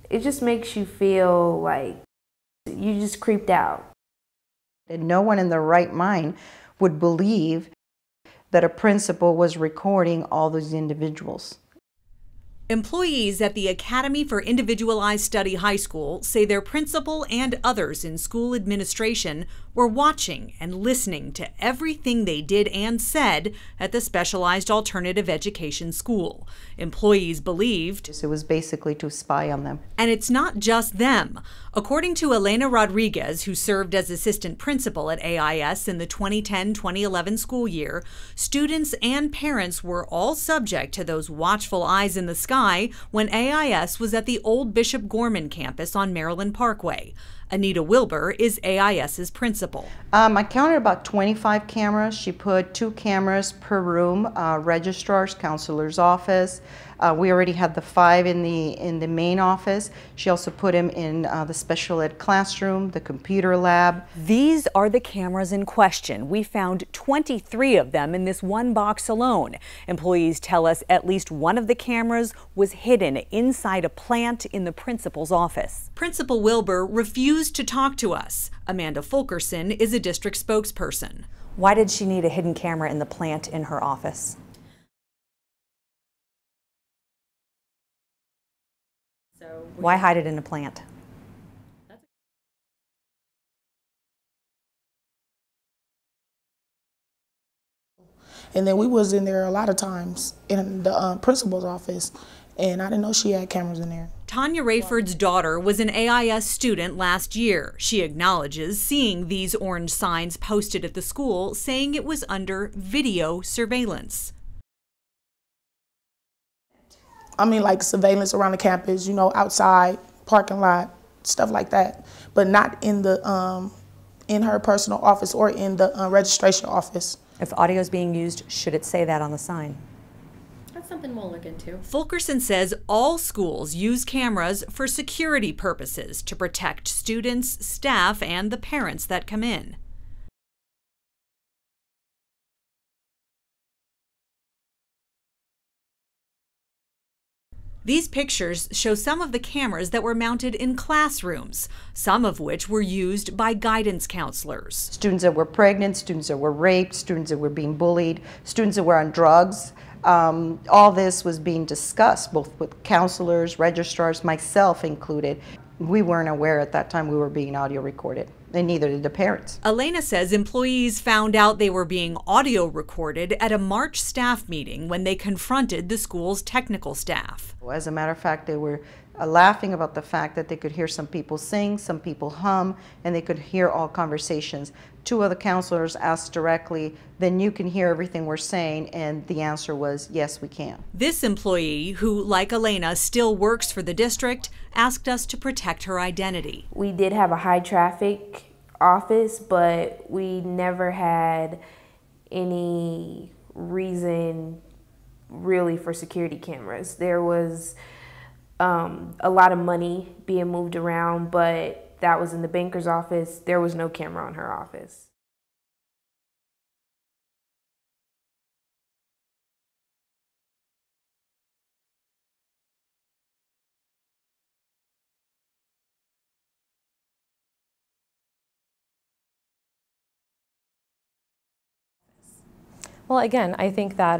It just makes you feel like you just creeped out. And no one in their right mind would believe that a principal was recording all those individuals. Employees at the Academy for Individualized Study High School say their principal and others in school administration were watching and listening to everything they did and said at the specialized alternative education school. Employees believed It was basically to spy on them. And it's not just them. According to Elena Rodriguez, who served as assistant principal at AIS in the 2010-2011 school year, students and parents were all subject to those watchful eyes in the sky when AIS was at the old Bishop Gorman campus on Maryland Parkway. Anita Wilbur is AIS's principal. I counted about 25 cameras. She put 2 cameras per room, registrar's, counselor's office. We already had the 5 in the main office. She also put them in the special ed classroom, the computer lab. These are the cameras in question. We found 23 of them in this one box alone. Employees tell us at least one of the cameras was hidden inside a plant in the principal's office. Principal Wilbur refused to talk to us. Amanda Fulkerson is a district spokesperson. Why did she need a hidden camera in the plant in her office? Why hide it in a plant? And then we was in there a lot of times in the principal's office, and I didn't know she had cameras in there. Tanya Rayford's daughter was an AIS student last year. She acknowledges seeing these orange signs posted at the school saying it was under video surveillance. I mean, like surveillance around the campus, you know, outside, parking lot, stuff like that, but not in the in her personal office or in the registration office. If audio is being used, should it say that on the sign? That's something we'll look into. Fulkerson says all schools use cameras for security purposes to protect students, staff, and the parents that come in. These pictures show some of the cameras that were mounted in classrooms, some of which were used by guidance counselors. Students that were pregnant, students that were raped, students that were being bullied, students that were on drugs. All this was being discussed, both with counselors, registrars, myself included. We weren't aware at that time we were being audio recorded, and neither did the parents. Elena says employees found out they were being audio recorded at a March staff meeting when they confronted the school's technical staff. As a matter of fact, they were laughing about the fact that they could hear some people sing, some people hum, and they could hear all conversations. 2 of the counselors asked directly, then you can hear everything we're saying, and the answer was, yes, we can. This employee, who, like Elena, still works for the district, asked us to protect her identity. We did have a high traffic office, but we never had any reason really for security cameras. There was a lot of money being moved around, but that was in the banker's office. There was no camera on her office. Well, again, I think that,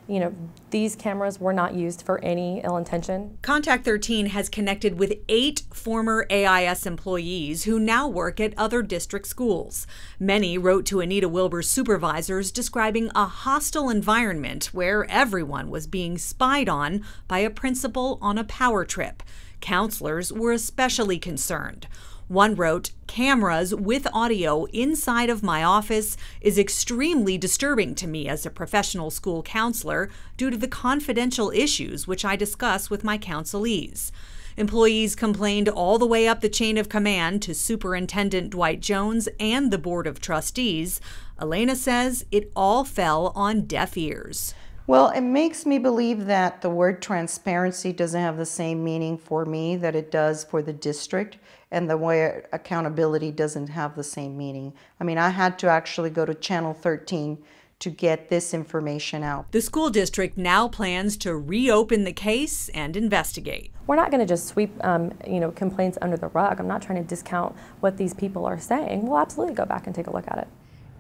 you know, these cameras were not used for any ill intention. Contact 13 has connected with 8 former AIS employees who now work at other district schools. Many wrote to Anita Wilbur's supervisors describing a hostile environment where everyone was being spied on by a principal on a power trip. Counselors were especially concerned. One wrote, "Cameras with audio inside of my office is extremely disturbing to me as a professional school counselor due to the confidential issues which I discuss with my counselees." Employees complained all the way up the chain of command to Superintendent Dwight Jones and the Board of Trustees. Elena says it all fell on deaf ears. Well, it makes me believe that the word transparency doesn't have the same meaning for me that it does for the district, and the way accountability doesn't have the same meaning. I mean, I had to actually go to Channel 13 to get this information out. The school district now plans to reopen the case and investigate. We're not going to just sweep complaints under the rug. I'm not trying to discount what these people are saying. We'll absolutely go back and take a look at it.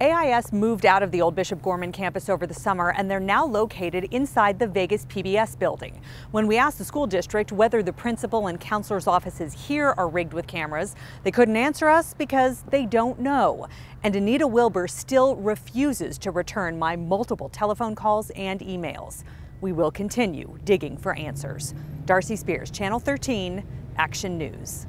AIS moved out of the old Bishop Gorman campus over the summer, and they're now located inside the Vegas PBS building. When we asked the school district whether the principal and counselor's offices here are rigged with cameras, they couldn't answer us because they don't know. And Anita Wilbur still refuses to return my multiple telephone calls and emails. We will continue digging for answers. Darcy Spears, Channel 13, Action News.